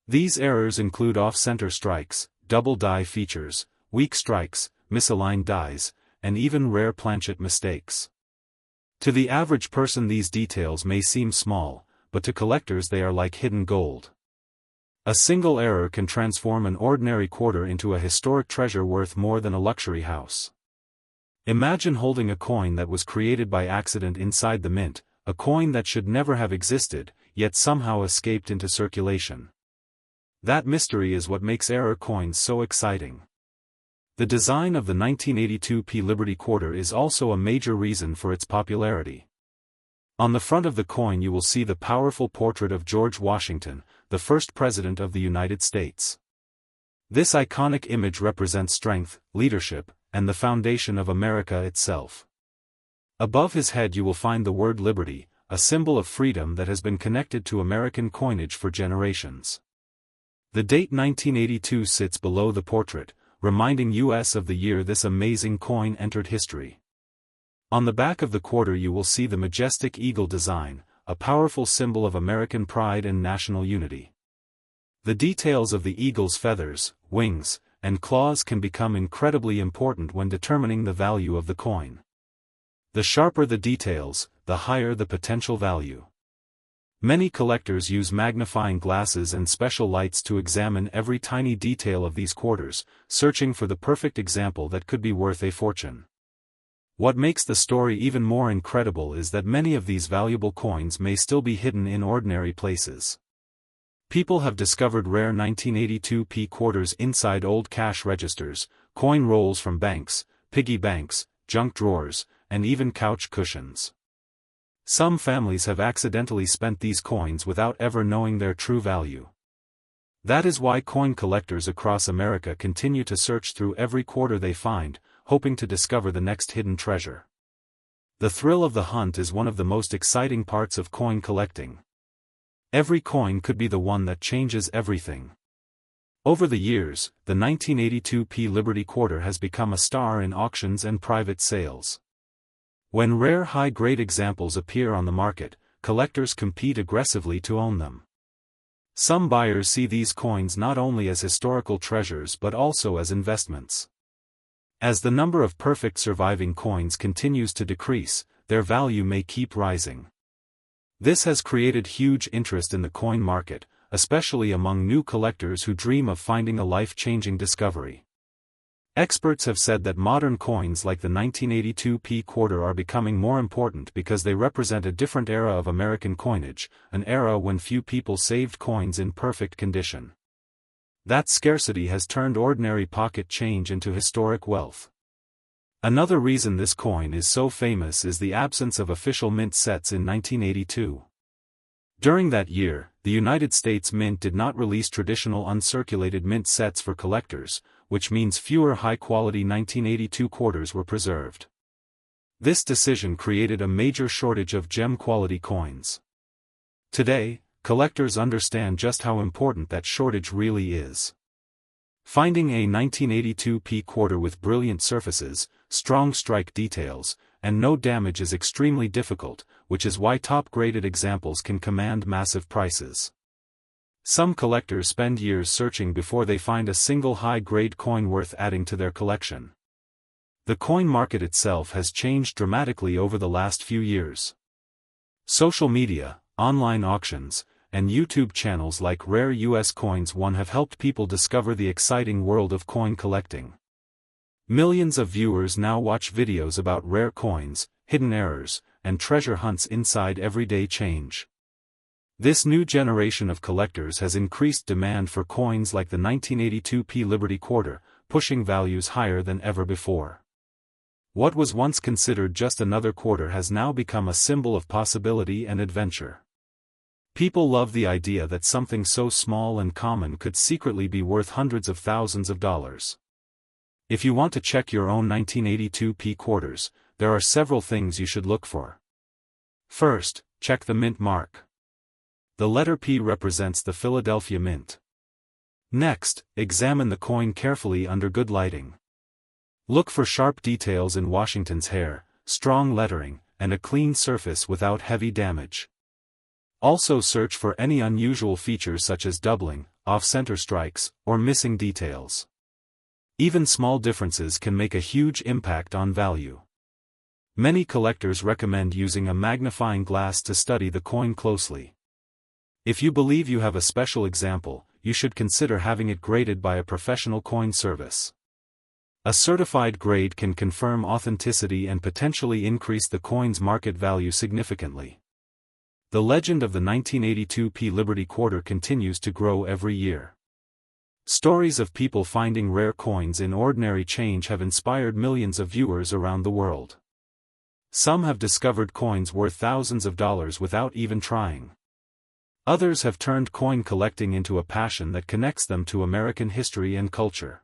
These errors include off-center strikes, double die features, weak strikes, misaligned dies, and even rare planchet mistakes. To the average person these details may seem small, but to collectors they are like hidden gold. A single error can transform an ordinary quarter into a historic treasure worth more than a luxury house. Imagine holding a coin that was created by accident inside the mint, a coin that should never have existed, yet somehow escaped into circulation. That mystery is what makes error coins so exciting. The design of the 1982p Liberty quarter is also a major reason for its popularity. On the front of the coin you will see the powerful portrait of George Washington, the first President of the United States. This iconic image represents strength, leadership, and the foundation of America itself. Above his head you will find the word Liberty, a symbol of freedom that has been connected to American coinage for generations. The date 1982 sits below the portrait, reminding us of the year this amazing coin entered history. On the back of the quarter you will see the majestic eagle design, a powerful symbol of American pride and national unity. The details of the eagle's feathers, wings, and claws can become incredibly important when determining the value of the coin. The sharper the details, the higher the potential value. Many collectors use magnifying glasses and special lights to examine every tiny detail of these quarters, searching for the perfect example that could be worth a fortune. What makes the story even more incredible is that many of these valuable coins may still be hidden in ordinary places. People have discovered rare 1982p quarters inside old cash registers, coin rolls from banks, piggy banks, junk drawers, and even couch cushions. Some families have accidentally spent these coins without ever knowing their true value. That is why coin collectors across America continue to search through every quarter they find, hoping to discover the next hidden treasure. The thrill of the hunt is one of the most exciting parts of coin collecting. Every coin could be the one that changes everything. Over the years, the 1982p Liberty Quarter has become a star in auctions and private sales. When rare high-grade examples appear on the market, collectors compete aggressively to own them. Some buyers see these coins not only as historical treasures but also as investments. As the number of perfect surviving coins continues to decrease, their value may keep rising. This has created huge interest in the coin market, especially among new collectors who dream of finding a life-changing discovery. Experts have said that modern coins like the 1982p quarter are becoming more important because they represent a different era of American coinage, an era when few people saved coins in perfect condition. That scarcity has turned ordinary pocket change into historic wealth. Another reason this coin is so famous is the absence of official mint sets in 1982. During that year, the United States Mint did not release traditional uncirculated mint sets for collectors, which means fewer high-quality 1982 quarters were preserved. This decision created a major shortage of gem-quality coins. Today, collectors understand just how important that shortage really is. Finding a 1982p quarter with brilliant surfaces, strong strike details, and no damage is extremely difficult, which is why top-graded examples can command massive prices. Some collectors spend years searching before they find a single high-grade coin worth adding to their collection. The coin market itself has changed dramatically over the last few years. Social media, online auctions, and YouTube channels like Rare US Coins 1 have helped people discover the exciting world of coin collecting. Millions of viewers now watch videos about rare coins, hidden errors, and treasure hunts inside everyday change. This new generation of collectors has increased demand for coins like the 1982p Liberty Quarter, pushing values higher than ever before. What was once considered just another quarter has now become a symbol of possibility and adventure. People love the idea that something so small and common could secretly be worth hundreds of thousands of dollars. If you want to check your own 1982p quarters, there are several things you should look for. First, check the mint mark. The letter P represents the Philadelphia Mint. Next, examine the coin carefully under good lighting. Look for sharp details in Washington's hair, strong lettering, and a clean surface without heavy damage. Also search for any unusual features such as doubling, off-center strikes, or missing details. Even small differences can make a huge impact on value. Many collectors recommend using a magnifying glass to study the coin closely. If you believe you have a special example, you should consider having it graded by a professional coin service. A certified grade can confirm authenticity and potentially increase the coin's market value significantly. The legend of the 1982p Liberty Quarter continues to grow every year. Stories of people finding rare coins in ordinary change have inspired millions of viewers around the world. Some have discovered coins worth thousands of dollars without even trying. Others have turned coin collecting into a passion that connects them to American history and culture.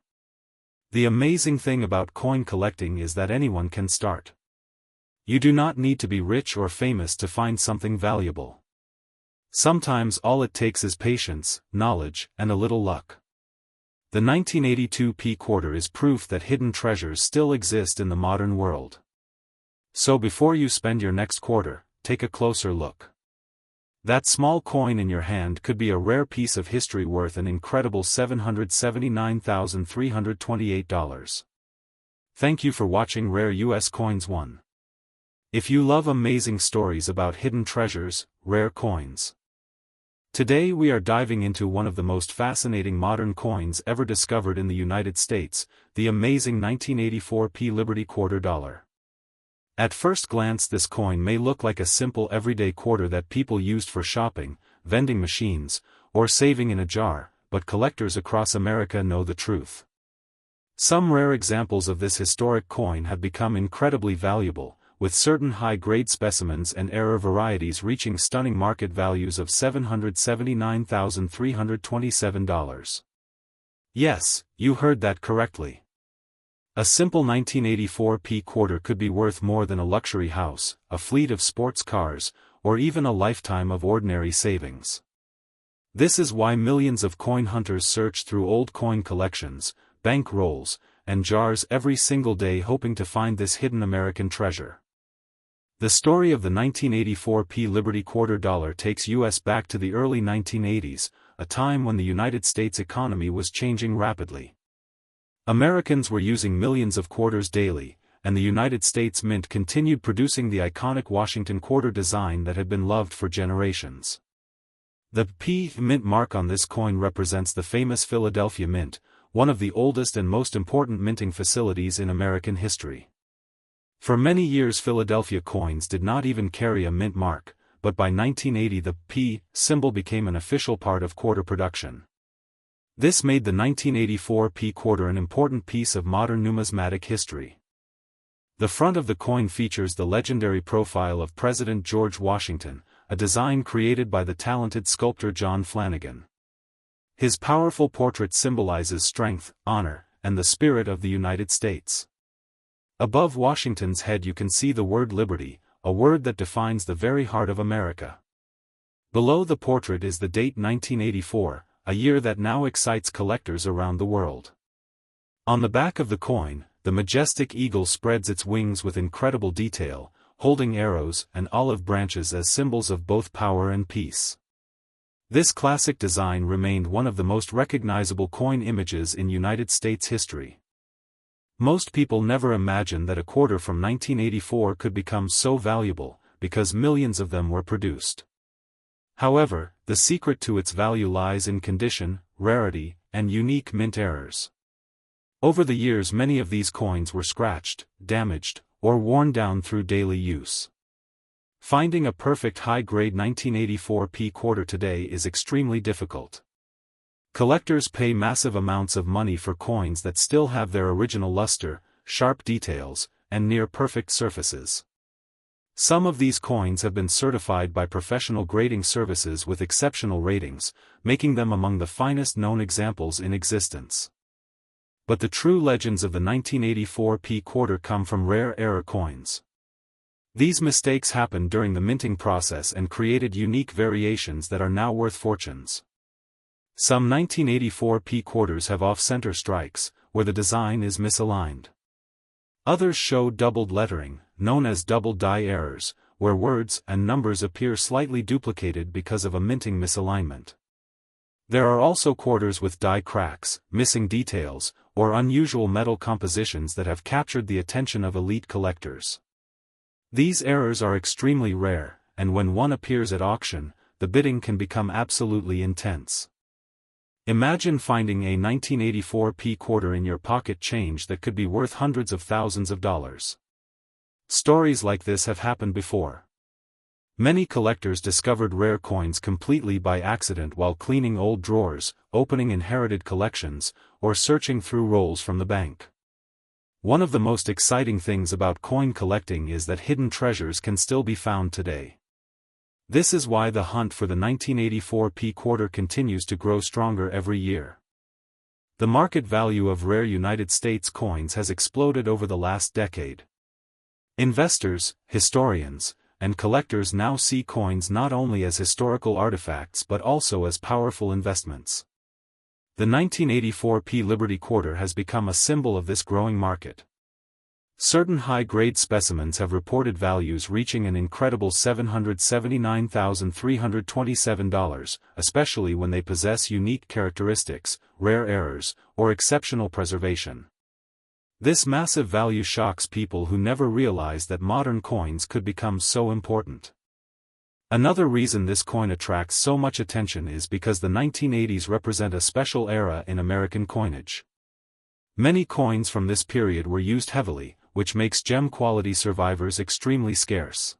The amazing thing about coin collecting is that anyone can start. You do not need to be rich or famous to find something valuable. Sometimes all it takes is patience, knowledge, and a little luck. The 1982p quarter is proof that hidden treasures still exist in the modern world. So before you spend your next quarter, take a closer look. That small coin in your hand could be a rare piece of history worth an incredible $779,328. Thank you for watching Rare US Coins 1. If you love amazing stories about hidden treasures, rare coins. Today we are diving into one of the most fascinating modern coins ever discovered in the United States, the amazing 1984 Liberty Quarter Dollar. At first glance this coin may look like a simple everyday quarter that people used for shopping, vending machines, or saving in a jar, but collectors across America know the truth. Some rare examples of this historic coin have become incredibly valuable, with certain high-grade specimens and rare varieties reaching stunning market values of $779,327. Yes, you heard that correctly. A simple 1984 quarter could be worth more than a luxury house, a fleet of sports cars, or even a lifetime of ordinary savings. This is why millions of coin hunters search through old coin collections, bank rolls, and jars every single day hoping to find this hidden American treasure. The story of the 1984 Liberty Quarter Dollar takes us back to the early 1980s, a time when the United States economy was changing rapidly. Americans were using millions of quarters daily, and the United States Mint continued producing the iconic Washington quarter design that had been loved for generations. The Mint mark on this coin represents the famous Philadelphia Mint, one of the oldest and most important minting facilities in American history. For many years Philadelphia coins did not even carry a mint mark, but by 1980 the P symbol became an official part of quarter production. This made the 1984 quarter an important piece of modern numismatic history. The front of the coin features the legendary profile of President George Washington, a design created by the talented sculptor John Flanagan. His powerful portrait symbolizes strength, honor, and the spirit of the United States. Above Washington's head you can see the word liberty, a word that defines the very heart of America. Below the portrait is the date 1984, a year that now excites collectors around the world. On the back of the coin, the majestic eagle spreads its wings with incredible detail, holding arrows and olive branches as symbols of both power and peace. This classic design remained one of the most recognizable coin images in United States history. Most people never imagined that a quarter from 1984 could become so valuable, because millions of them were produced. However, the secret to its value lies in condition, rarity, and unique mint errors. Over the years many of these coins were scratched, damaged, or worn down through daily use. Finding a perfect high-grade 1984 quarter today is extremely difficult. Collectors pay massive amounts of money for coins that still have their original luster, sharp details, and near-perfect surfaces. Some of these coins have been certified by professional grading services with exceptional ratings, making them among the finest known examples in existence. But the true legends of the 1984 quarter come from rare error coins. These mistakes happened during the minting process and created unique variations that are now worth fortunes. Some 1984 quarters have off-center strikes, where the design is misaligned. Others show doubled lettering, known as double die errors, where words and numbers appear slightly duplicated because of a minting misalignment. There are also quarters with die cracks, missing details, or unusual metal compositions that have captured the attention of elite collectors. These errors are extremely rare, and when one appears at auction, the bidding can become absolutely intense. Imagine finding a 1984 quarter in your pocket change that could be worth hundreds of thousands of dollars. Stories like this have happened before. Many collectors discovered rare coins completely by accident while cleaning old drawers, opening inherited collections, or searching through rolls from the bank. One of the most exciting things about coin collecting is that hidden treasures can still be found today. This is why the hunt for the 1984 quarter continues to grow stronger every year. The market value of rare United States coins has exploded over the last decade. Investors, historians, and collectors now see coins not only as historical artifacts but also as powerful investments. The 1984 Liberty Quarter has become a symbol of this growing market. Certain high-grade specimens have reported values reaching an incredible $779,327, especially when they possess unique characteristics, rare errors, or exceptional preservation. This massive value shocks people who never realized that modern coins could become so important. Another reason this coin attracts so much attention is because the 1980s represent a special era in American coinage. Many coins from this period were used heavily, which makes gem-quality survivors extremely scarce.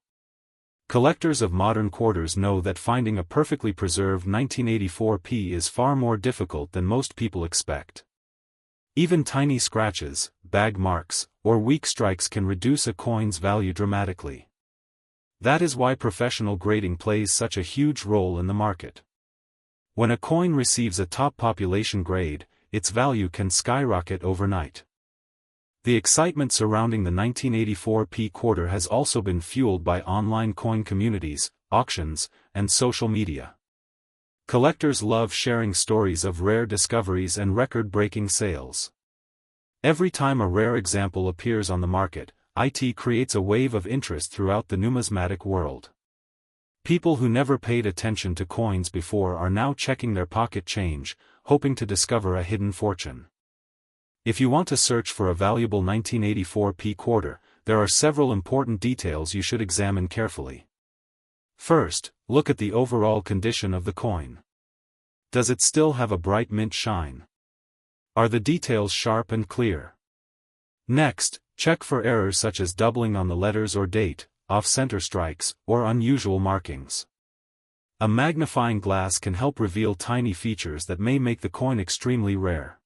Collectors of modern quarters know that finding a perfectly preserved 1984p is far more difficult than most people expect. Even tiny scratches, bag marks, or weak strikes can reduce a coin's value dramatically. That is why professional grading plays such a huge role in the market. When a coin receives a top population grade, its value can skyrocket overnight. The excitement surrounding the 1984p quarter has also been fueled by online coin communities, auctions, and social media. Collectors love sharing stories of rare discoveries and record-breaking sales. Every time a rare example appears on the market, it creates a wave of interest throughout the numismatic world. People who never paid attention to coins before are now checking their pocket change, hoping to discover a hidden fortune. If you want to search for a valuable 1984p quarter, there are several important details you should examine carefully. First, look at the overall condition of the coin. Does it still have a bright mint shine? Are the details sharp and clear? Next, check for errors such as doubling on the letters or date, off-center strikes, or unusual markings. A magnifying glass can help reveal tiny features that may make the coin extremely rare.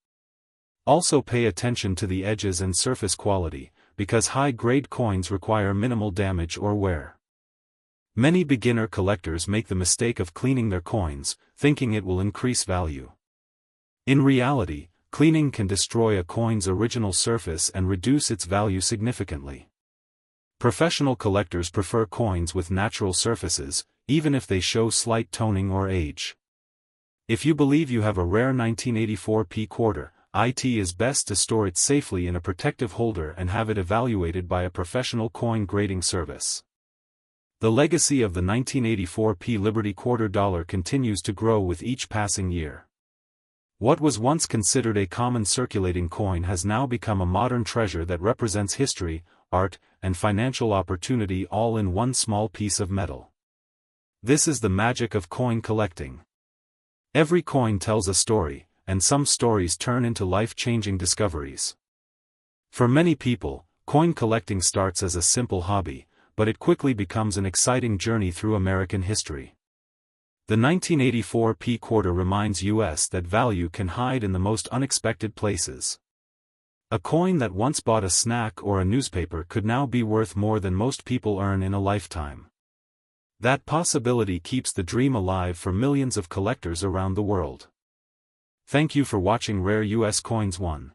Also pay attention to the edges and surface quality, because high-grade coins require minimal damage or wear. Many beginner collectors make the mistake of cleaning their coins, thinking it will increase value. In reality, cleaning can destroy a coin's original surface and reduce its value significantly. Professional collectors prefer coins with natural surfaces, even if they show slight toning or age. If you believe you have a rare 1984p quarter, it is best to store it safely in a protective holder and have it evaluated by a professional coin grading service. The legacy of the 1984p Liberty Quarter Dollar continues to grow with each passing year. What was once considered a common circulating coin has now become a modern treasure that represents history, art, and financial opportunity all in one small piece of metal. This is the magic of coin collecting. Every coin tells a story, and some stories turn into life-changing discoveries. For many people, coin collecting starts as a simple hobby, but it quickly becomes an exciting journey through American history. The 1984p quarter reminds us that value can hide in the most unexpected places. A coin that once bought a snack or a newspaper could now be worth more than most people earn in a lifetime. That possibility keeps the dream alive for millions of collectors around the world. Thank you for watching Rare US Coins 1.